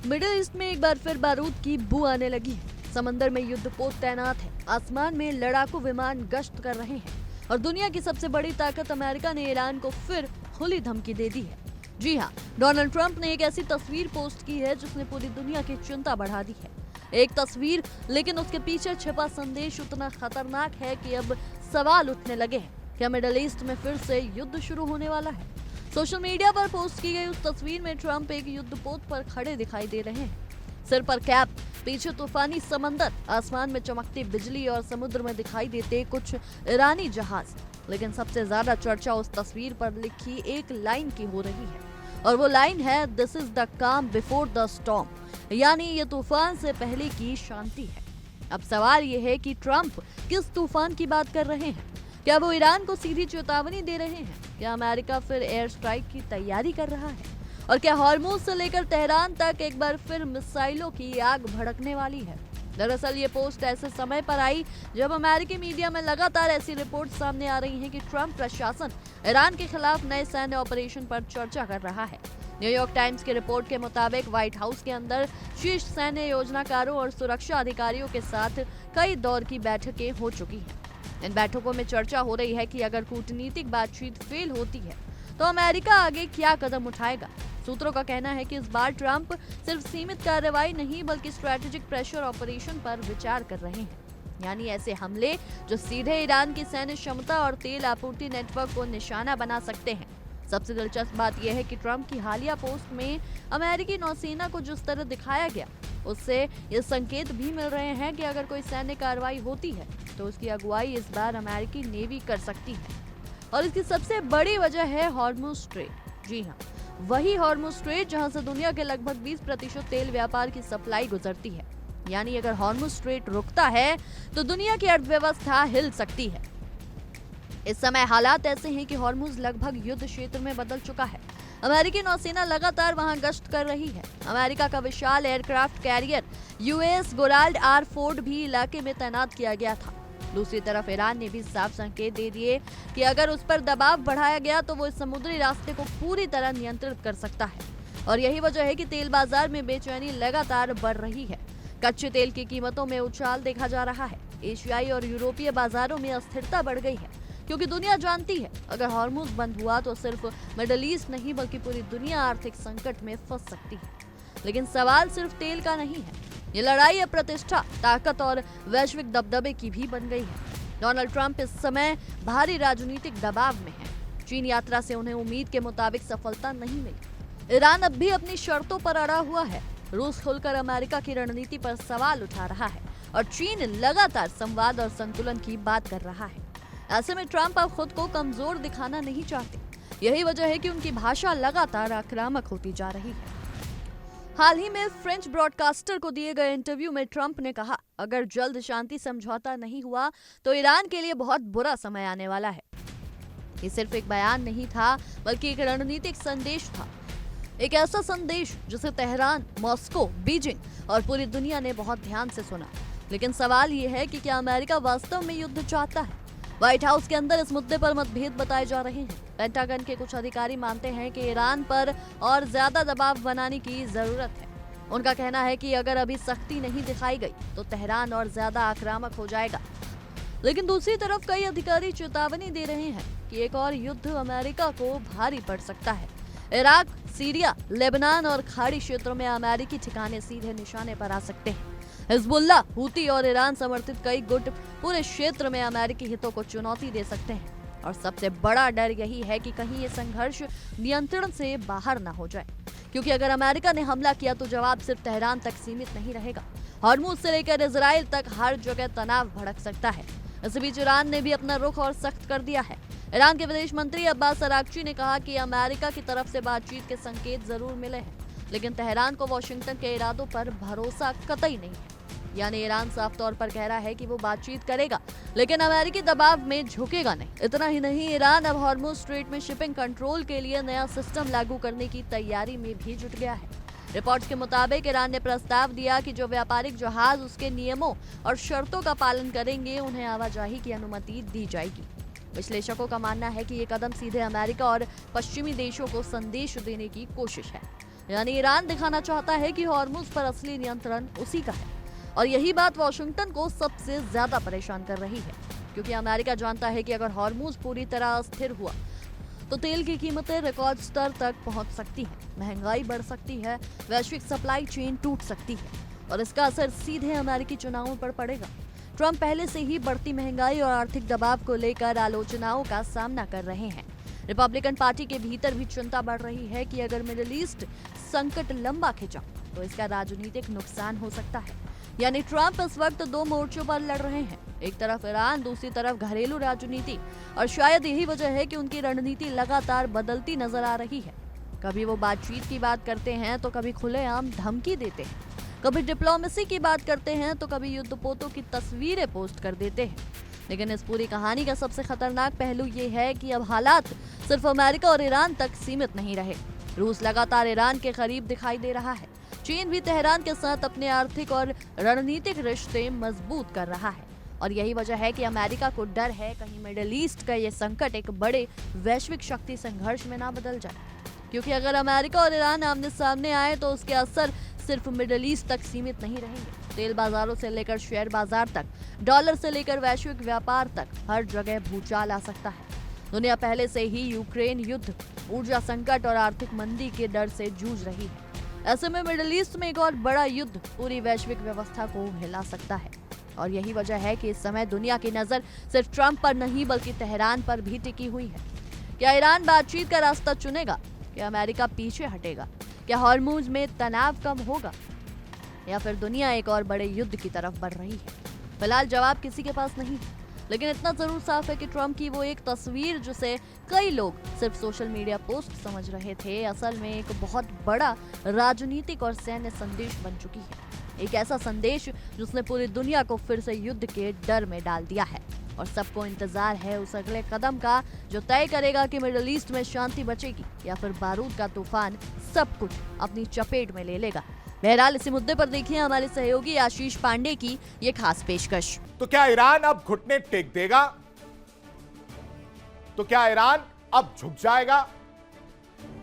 Middle east में एक बार फिर बारूद की बू आने लगी है। समंदर में युद्धपोत तैनात है, आसमान में लड़ाकू विमान गश्त कर रहे हैं और दुनिया की सबसे बड़ी ताकत अमेरिका ने ईरान को फिर खुली धमकी दे दी है। जी हाँ, डोनाल्ड ट्रंप ने एक ऐसी तस्वीर पोस्ट की है जिसने पूरी दुनिया की चिंता बढ़ा दी है। एक तस्वीर, लेकिन उसके पीछे छिपा संदेश उतना खतरनाक है कि अब सवाल उठने लगे हैं क्या मिडिल ईस्ट में फिर से युद्ध शुरू होने वाला है। सोशल मीडिया पर पोस्ट की गई उस तस्वीर में ट्रंप एक युद्धपोत पर खड़े दिखाई दे रहे हैं। सिर पर कैप, पीछे तूफानी समंदर, आसमान में चमकती बिजली और समुद्र में दिखाई देते कुछ ईरानी जहाज। लेकिन सबसे ज्यादा चर्चा उस तस्वीर पर लिखी एक लाइन की हो रही है और वो लाइन है, दिस इज द काम बिफोर द स्टॉर्म, यानी ये तूफान से पहले की शांति है। अब सवाल ये है कि ट्रंप किस तूफान की बात कर रहे हैं। क्या वो ईरान को सीधी चेतावनी दे रहे हैं? क्या अमेरिका फिर एयर स्ट्राइक की तैयारी कर रहा है? और क्या हॉर्मुज से लेकर तेहरान तक एक बार फिर मिसाइलों की आग भड़कने वाली है? दरअसल ये पोस्ट ऐसे समय पर आई जब अमेरिकी मीडिया में लगातार ऐसी रिपोर्ट सामने आ रही हैं कि ट्रंप प्रशासन ईरान के खिलाफ नए सैन्य ऑपरेशन पर चर्चा कर रहा है। न्यूयॉर्क टाइम्स की रिपोर्ट के मुताबिक व्हाइट हाउस के अंदर शीर्ष सैन्य योजनाकारों और सुरक्षा अधिकारियों के साथ कई दौर की बैठकें हो चुकी हैं। इन बैठकों में चर्चा हो रही है कि अगर कूटनीतिक बातचीत फेल होती है तो अमेरिका आगे क्या कदम उठाएगा। सूत्रों का कहना है कि इस बार ट्रंप सिर्फ सीमित कार्रवाई नहीं बल्कि स्ट्रेटेजिक प्रेशर ऑपरेशन पर विचार कर रहे हैं, यानी ऐसे हमले जो सीधे ईरान की सैन्य क्षमता और तेल आपूर्ति नेटवर्क को निशाना बना सकते हैं। सबसे दिलचस्प बात यह है कि ट्रंप की हालिया पोस्ट में अमेरिकी नौसेना को जिस तरह दिखाया गया, उससे ये संकेत भी मिल रहे हैं कि अगर कोई सैन्य कार्रवाई होती है तो उसकी अगुवाई इस बार अमेरिकी नेवी कर सकती है। और इसकी सबसे बड़ी वजह है हॉर्मुज स्ट्रेट। जी हाँ, वही हॉर्मुज स्ट्रेट जहां से दुनिया के लगभग 20% तेल व्यापार की सप्लाई गुजरती है। यानी अगर हॉर्मुज स्ट्रेट रुकता है तो दुनिया की अर्थव्यवस्था हिल सकती है। इस समय हालात ऐसे हैं कि हॉर्मुज लगभग युद्ध क्षेत्र में बदल चुका है। अमेरिकी नौसेना लगातार वहां गश्त कर रही है। अमेरिका का विशाल aircraft carrier US Gerald R Ford भी इलाके में तैनात किया गया था। दूसरी तरफ ईरान ने भी साफ संकेत दे दिए कि अगर उस पर दबाव बढ़ाया गया तो वो इस समुद्री रास्ते को पूरी तरह नियंत्रित कर सकता है। और यही वजह है कि तेल बाजार में बेचैनी लगातार बढ़ रही है। कच्चे तेल की कीमतों में उछाल देखा जा रहा है। एशियाई और यूरोपीय बाजारों में अस्थिरता बढ़ गई है क्योंकि दुनिया जानती है अगर हॉर्मुज बंद हुआ तो सिर्फ मिडिल ईस्ट नहीं बल्कि पूरी दुनिया आर्थिक संकट में फंस सकती है। लेकिन सवाल सिर्फ तेल का नहीं है, ये लड़ाई अब प्रतिष्ठा, ताकत और वैश्विक दबदबे की भी बन गई है। डोनाल्ड ट्रंप इस समय भारी राजनीतिक दबाव में है। चीन यात्रा से उन्हें उम्मीद के मुताबिक सफलता नहीं मिली। ईरान अब भी अपनी शर्तों पर अड़ा हुआ है। रूस खुलकर अमेरिका की रणनीति पर सवाल उठा रहा है और चीन लगातार संवाद और संतुलन की बात कर रहा है। ऐसे में ट्रंप अब खुद को कमजोर दिखाना नहीं चाहते। यही वजह है कि उनकी भाषा लगातार आक्रामक होती जा रही है। हाल ही में फ्रेंच ब्रॉडकास्टर को दिए गए इंटरव्यू में ट्रंप ने कहा, अगर जल्द शांति समझौता नहीं हुआ तो ईरान के लिए बहुत बुरा समय आने वाला है। ये सिर्फ एक बयान नहीं था बल्कि एक रणनीतिक संदेश था। एक ऐसा संदेश जिसे तेहरान, मॉस्को, बीजिंग और पूरी दुनिया ने बहुत ध्यान से सुना। लेकिन सवाल ये है कि क्या अमेरिका वास्तव में युद्ध चाहता है? व्हाइट हाउस के अंदर इस मुद्दे पर मतभेद बताए जा रहे हैं। पेंटागन के कुछ अधिकारी मानते हैं कि ईरान पर और ज्यादा दबाव बनाने की जरूरत है। उनका कहना है कि अगर अभी सख्ती नहीं दिखाई गई तो तेहरान और ज्यादा आक्रामक हो जाएगा। लेकिन दूसरी तरफ कई अधिकारी चेतावनी दे रहे हैं कि एक और युद्ध अमेरिका को भारी पड़ सकता है। इराक, सीरिया, लेबनान और खाड़ी क्षेत्रों में अमेरिकी ठिकाने सीधे निशाने पर आ सकते हैं। हिजबुल्लाह, हूती और ईरान समर्थित कई गुट पूरे क्षेत्र में अमेरिकी हितों को चुनौती दे सकते हैं। और सबसे बड़ा डर यही है कि कहीं ये संघर्ष नियंत्रण से बाहर ना हो जाए, क्योंकि अगर अमेरिका ने हमला किया तो जवाब सिर्फ तेहरान तक सीमित नहीं रहेगा। हॉर्मुज से लेकर इजराइल तक हर जगह तनाव भड़क सकता है। इस बीच ईरान ने भी अपना रुख और सख्त कर दिया है। ईरान के विदेश मंत्री अब्बास अरागची ने कहा कि अमेरिका की तरफ से बातचीत के संकेत जरूर मिले हैं, लेकिन तेहरान को वॉशिंगटन के इरादों पर भरोसा कतई नहीं है। यानी ईरान साफ तौर पर कह रहा है कि वो बातचीत करेगा लेकिन अमेरिकी दबाव में झुकेगा नहीं। इतना ही नहीं, ईरान अब हॉर्मुज स्ट्रेट में शिपिंग कंट्रोल के लिए नया सिस्टम लागू करने की तैयारी में भी जुट गया है। रिपोर्ट्स के मुताबिक ईरान ने प्रस्ताव दिया कि जो व्यापारिक जहाज उसके नियमों और शर्तों का पालन करेंगे उन्हें आवाजाही की अनुमति दी जाएगी। विश्लेषकों का मानना है कि ये कदम सीधे अमेरिका और पश्चिमी देशों को संदेश देने की कोशिश है। यानी ईरान दिखाना चाहता है कि हॉर्मुज पर असली नियंत्रण उसी का है। और यही बात वॉशिंगटन को सबसे ज्यादा परेशान कर रही है, क्योंकि अमेरिका जानता है कि अगर हॉर्मुज पूरी तरह अस्थिर हुआ तो तेल की कीमतें रिकॉर्ड स्तर तक पहुंच सकती हैं, महंगाई बढ़ सकती है, वैश्विक सप्लाई चेन टूट सकती है और इसका असर सीधे अमेरिकी चुनावों पर पड़ेगा। ट्रंप पहले से ही बढ़ती महंगाई और आर्थिक दबाव को लेकर आलोचनाओं का सामना कर रहे हैं। रिपब्लिकन पार्टी के भीतर भी चिंता बढ़ रही है कि अगर मिडिल ईस्ट संकट लंबा खिंचा तो इसका राजनीतिक नुकसान हो सकता है। यानी ट्रंप इस वक्त दो मोर्चों पर लड़ रहे हैं, एक तरफ ईरान, दूसरी तरफ घरेलू राजनीति। और शायद यही वजह है कि उनकी रणनीति लगातार बदलती नजर आ रही है। कभी वो बातचीत की बात करते हैं तो कभी खुलेआम धमकी देते हैं, कभी डिप्लोमेसी की बात करते हैं तो कभी युद्धपोतों की तस्वीरें पोस्ट कर देते हैं। लेकिन इस पूरी कहानी का सबसे खतरनाक पहलू ये है कि अब हालात सिर्फ अमेरिका और ईरान तक सीमित नहीं रहे। रूस लगातार ईरान के करीब दिखाई दे रहा है। चीन भी तेहरान के साथ अपने आर्थिक और रणनीतिक रिश्ते मजबूत कर रहा है। और यही वजह है कि अमेरिका को डर है कहीं मिडिल ईस्ट का ये संकट एक बड़े वैश्विक शक्ति संघर्ष में ना बदल जाए, क्योंकि अगर अमेरिका और ईरान आमने सामने आए तो उसके असर सिर्फ मिडिल ईस्ट तक सीमित नहीं रहेंगे। तेल बाजारों से लेकर शेयर बाजार तक, डॉलर से लेकर वैश्विक व्यापार तक हर जगह भूचाल आ सकता है। दुनिया पहले से ही यूक्रेन युद्ध, ऊर्जा संकट और आर्थिक मंदी के डर से जूझ रही है। ऐसे में मिडिल ईस्ट में एक और बड़ा युद्ध पूरी वैश्विक व्यवस्था को हिला सकता है। और यही वजह है कि इस समय दुनिया की नजर सिर्फ ट्रंप पर नहीं बल्कि तेहरान पर भी टिकी हुई है। क्या ईरान बातचीत का रास्ता चुनेगा? क्या अमेरिका पीछे हटेगा? क्या हॉर्मुज में तनाव कम होगा, या फिर दुनिया एक और बड़े युद्ध की तरफ बढ़ रही है? फिलहाल जवाब किसी के पास नहीं है, लेकिन इतना जरूर साफ है कि ट्रंप की वो एक तस्वीर जिसे कई लोग सिर्फ सोशल मीडिया पोस्ट समझ रहे थे, असल में एक बहुत बड़ा राजनीतिक और सैन्य संदेश बन चुकी है। एक ऐसा संदेश जिसने पूरी दुनिया को फिर से युद्ध के डर में डाल दिया है। और सबको इंतजार है उस अगले कदम का जो तय करेगा कि मिडिल ईस्ट में शांति बचेगी या फिर बारूद का तूफान सब कुछ अपनी चपेट में ले लेगा। बहरहाल इसी मुद्दे पर देखिए हमारे सहयोगी आशीष पांडे की ये खास पेशकश। तो क्या ईरान अब घुटने टेक देगा? तो क्या ईरान अब झुक जाएगा?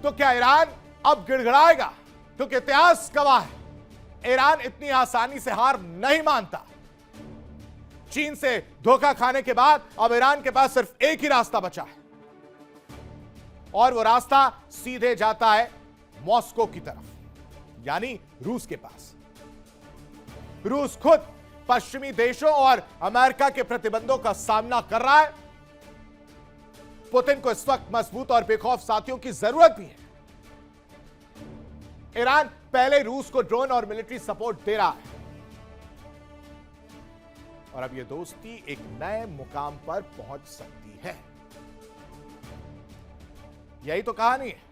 तो क्या ईरान अब गिड़गिड़ाएगा? क्योंकि इतिहास गवाह है, ईरान इतनी आसानी से हार नहीं मानता। चीन से धोखा खाने के बाद अब ईरान के पास सिर्फ एक ही रास्ता बचा है, और वो रास्ता सीधे जाता है मॉस्को की तरफ, यानी रूस के पास। रूस खुद पश्चिमी देशों और अमेरिका के प्रतिबंधों का सामना कर रहा है। पुतिन को इस वक्त मजबूत और बेखौफ साथियों की जरूरत भी है। ईरान पहले रूस को ड्रोन और मिलिट्री सपोर्ट दे रहा है, और अब यह दोस्ती एक नए मुकाम पर पहुंच सकती है। यही तो कहानी है।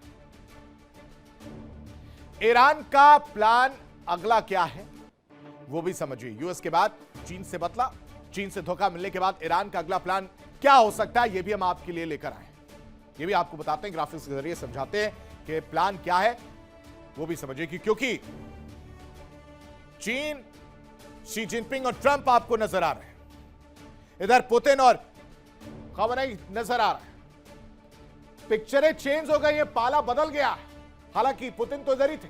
ईरान का प्लान अगला क्या है वो भी समझिए। यूएस के बाद चीन से बदला, चीन से धोखा मिलने के बाद ईरान का अगला प्लान क्या हो सकता है, यह भी हम आपके लिए लेकर आए। यह भी आपको बताते हैं, ग्राफिक्स के जरिए समझाते हैं कि प्लान क्या है, वो भी समझिए। क्योंकि चीन, शी जिनपिंग और ट्रंप आपको नजर आ रहे हैं, इधर पुतिन और खमेनी नजर आ रहा है। पिक्चरें चेंज हो गई है, पाला बदल गया। हालांकि पुतिन तो इधर ही थे,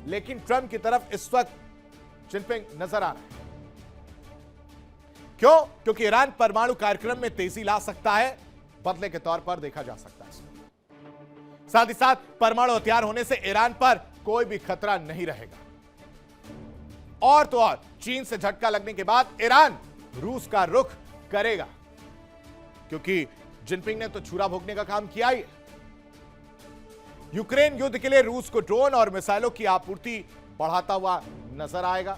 लेकिन ट्रंप की तरफ इस वक्त जिनपिंग नजर आ रहा है। क्यों? क्योंकि ईरान परमाणु कार्यक्रम में तेजी ला सकता है, बदले के तौर पर देखा जा सकता है। साथ ही साथ परमाणु हथियार होने से ईरान पर कोई भी खतरा नहीं रहेगा। और तो और चीन से झटका लगने के बाद ईरान रूस का रुख करेगा, क्योंकि जिनपिंग ने तो छुरा भोगने का काम किया ही है। यूक्रेन युद्ध के लिए रूस को ड्रोन और मिसाइलों की आपूर्ति बढ़ाता हुआ नजर आएगा।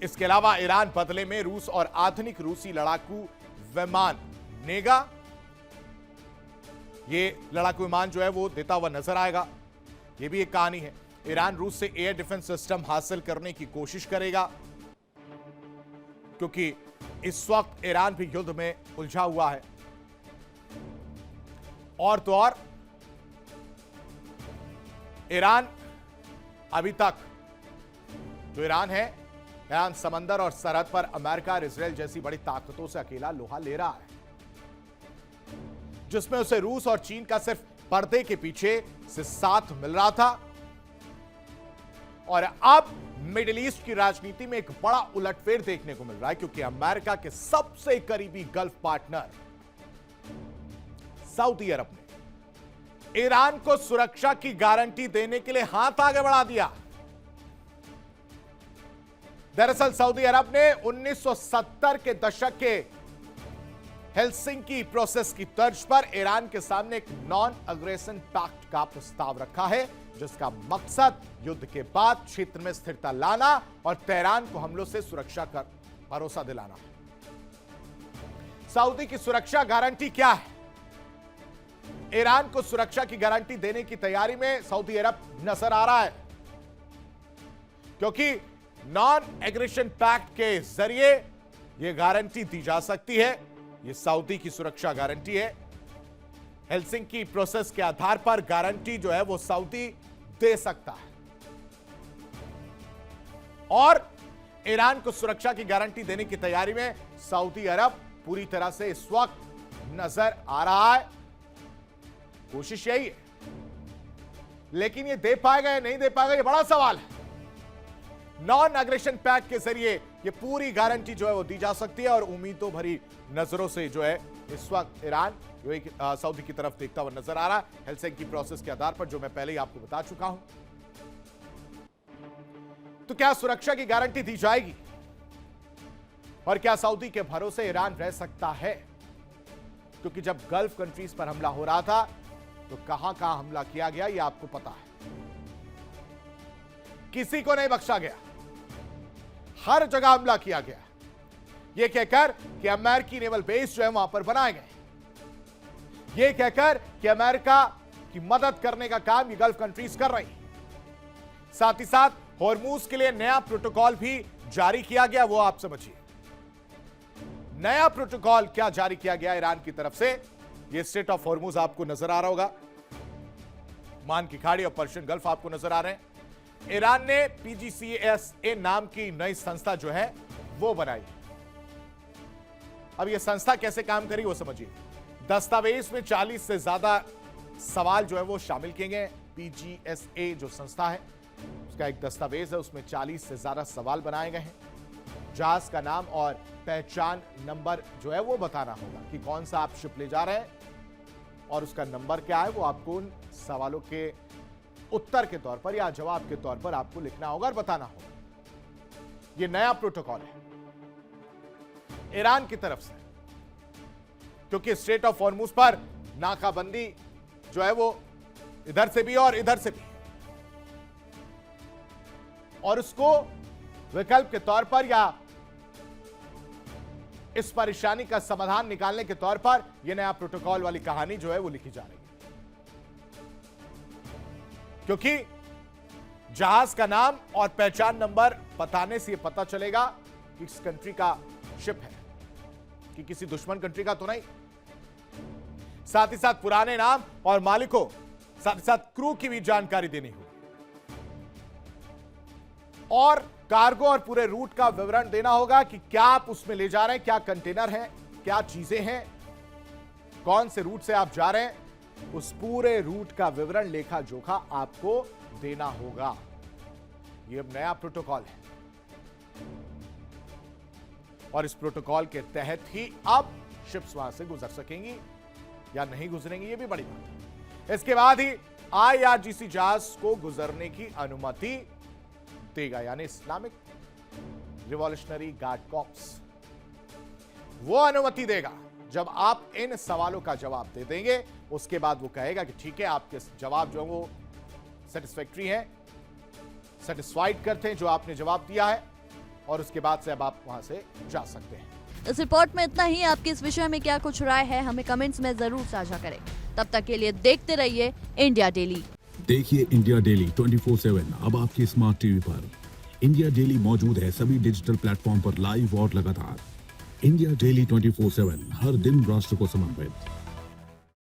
इसके अलावा ईरान बदले में रूस और आधुनिक रूसी लड़ाकू विमान नेगा, ये लड़ाकू विमान जो है वो देता हुआ नजर आएगा। ये भी एक कहानी है। ईरान रूस से एयर डिफेंस सिस्टम हासिल करने की कोशिश करेगा, क्योंकि इस वक्त ईरान भी युद्ध में उलझा हुआ है। और तो और ईरान अभी तक जो ईरान है, ईरान समंदर और सरहद पर अमेरिका और इजराइल जैसी बड़ी ताकतों से अकेला लोहा ले रहा है, जिसमें उसे रूस और चीन का सिर्फ पर्दे के पीछे से साथ मिल रहा था। और अब मिडिल ईस्ट की राजनीति में एक बड़ा उलटफेर देखने को मिल रहा है, क्योंकि अमेरिका के सबसे करीबी गल्फ पार्टनर सऊदी अरब ने ईरान को सुरक्षा की गारंटी देने के लिए हाथ आगे बढ़ा दिया। दरअसल सऊदी अरब ने 1970 के दशक के हेलसिंकी प्रोसेस की तर्ज पर ईरान के सामने एक नॉन अग्रेशन पैक्ट का प्रस्ताव रखा है, जिसका मकसद युद्ध के बाद क्षेत्र में स्थिरता लाना और तेहरान को हमलों से सुरक्षा का भरोसा दिलाना। सऊदी की सुरक्षा गारंटी क्या है? ईरान को सुरक्षा की गारंटी देने की तैयारी में सऊदी अरब नजर आ रहा है, क्योंकि नॉन एग्रेशन पैक्ट के जरिए यह गारंटी दी जा सकती है। यह सऊदी की सुरक्षा गारंटी है। हेलसिंकी प्रोसेस के आधार पर गारंटी जो है वो सऊदी दे सकता है, और ईरान को सुरक्षा की गारंटी देने की तैयारी में सऊदी अरब पूरी तरह से इस वक्त नजर आ रहा है। कोशिश यही है, लेकिन ये दे पाएगा या नहीं दे पाएगा, ये बड़ा सवाल है। नॉन एग्रेशन पैक्ट के जरिए ये पूरी गारंटी जो है वो दी जा सकती है, और उम्मीदों भरी नजरों से जो है इस वक्त ईरान सऊदी की तरफ देखता हुआ नजर आ रहा है, हेलसिंकी प्रोसेस के आधार पर, जो मैं पहले ही आपको बता चुका हूं। तो क्या सुरक्षा की गारंटी दी जाएगी, और क्या सऊदी के भरोसे ईरान रह सकता है? क्योंकि जब गल्फ कंट्रीज पर हमला हो रहा था तो कहां कहां हमला किया गया ये आपको पता है। किसी को नहीं बख्शा गया, हर जगह हमला किया गया, यह कहकर कि अमेरिकी नेवल बेस जो है वहां पर बनाए गए, यह कहकर कि अमेरिका की मदद करने का काम ये गल्फ कंट्रीज कर रही। साथ ही साथ हॉर्मूज के लिए नया प्रोटोकॉल भी जारी किया गया, वो आप समझिए। नया प्रोटोकॉल क्या जारी किया गया ईरान की तरफ से? ये स्ट्रेट ऑफ हॉर्मूज आपको नजर आ रहा होगा, मान की खाड़ी और पर्शियन गल्फ आपको नजर आ रहे हैं। ईरान ने PGCSA नाम की नई संस्था जो है वो बनाई। अब यह संस्था कैसे काम करी वो समझिए। दस्तावेज में 40 से ज्यादा सवाल जो है वो शामिल किए गए। PGSA जो संस्था है उसका एक दस्तावेज है, उसमें 40 से ज्यादा सवाल बनाए गए हैं। जहाज का नाम और पहचान नंबर जो है वो बताना होगा कि कौन सा आप शिप ले जा रहे हैं और उसका नंबर क्या है, वो आपको उन सवालों के उत्तर के तौर पर या जवाब के तौर पर आपको लिखना होगा और बताना होगा। यह नया प्रोटोकॉल है ईरान की तरफ से, क्योंकि स्ट्रेट ऑफ हॉर्मूज पर नाकाबंदी जो है वो इधर से भी और इधर से भी, और उसको विकल्प के तौर पर या इस परेशानी का समाधान निकालने के तौर पर यह नया प्रोटोकॉल वाली कहानी जो है वो लिखी जा रही है। क्योंकि जहाज का नाम और पहचान नंबर बताने से यह पता चलेगा कि किस कंट्री का शिप है, कि किसी दुश्मन कंट्री का तो नहीं। साथ ही साथ पुराने नाम और मालिकों, साथ ही साथ क्रू की भी जानकारी देनी होगी, और कार्गो और पूरे रूट का विवरण देना होगा कि क्या आप उसमें ले जा रहे हैं, क्या कंटेनर हैं, क्या चीजें हैं, कौन से रूट से आप जा रहे हैं, उस पूरे रूट का विवरण लेखा जोखा आपको देना होगा। यह नया प्रोटोकॉल है, और इस प्रोटोकॉल के तहत ही अब शिप्स वहां से गुजर सकेंगी या नहीं गुजरेंगी, यह भी बड़ी बात है। इसके बाद ही IRGC जहाज को गुजरने की अनुमति देगा, यानी इस्लामिक रिवॉल्यूशनरी गार्ड कॉर्प्स वो अनुमति देगा जब आप इन सवालों का जवाब दे देंगे। उसके बाद वो कहेगा कि ठीक है, आपके जवाब जो है वो सेटिस्फैक्ट्री है, सेटिस्फाइड करते हैं जो आपने जवाब दिया है, और उसके बाद से अब आप वहां से जा सकते हैं। इस रिपोर्ट में इतना ही। आपकी इस विषय में क्या कुछ राय है, हमें कमेंट्स में जरूर साझा करें। तब तक के लिए देखते रहिए इंडिया डेली। देखिए इंडिया डेली 24/7 अब आपके स्मार्ट टीवी पर। इंडिया डेली मौजूद है सभी डिजिटल प्लेटफॉर्म पर लाइव और लगातार। इंडिया डेली 24/7 हर दिन राष्ट्र को समर्पित।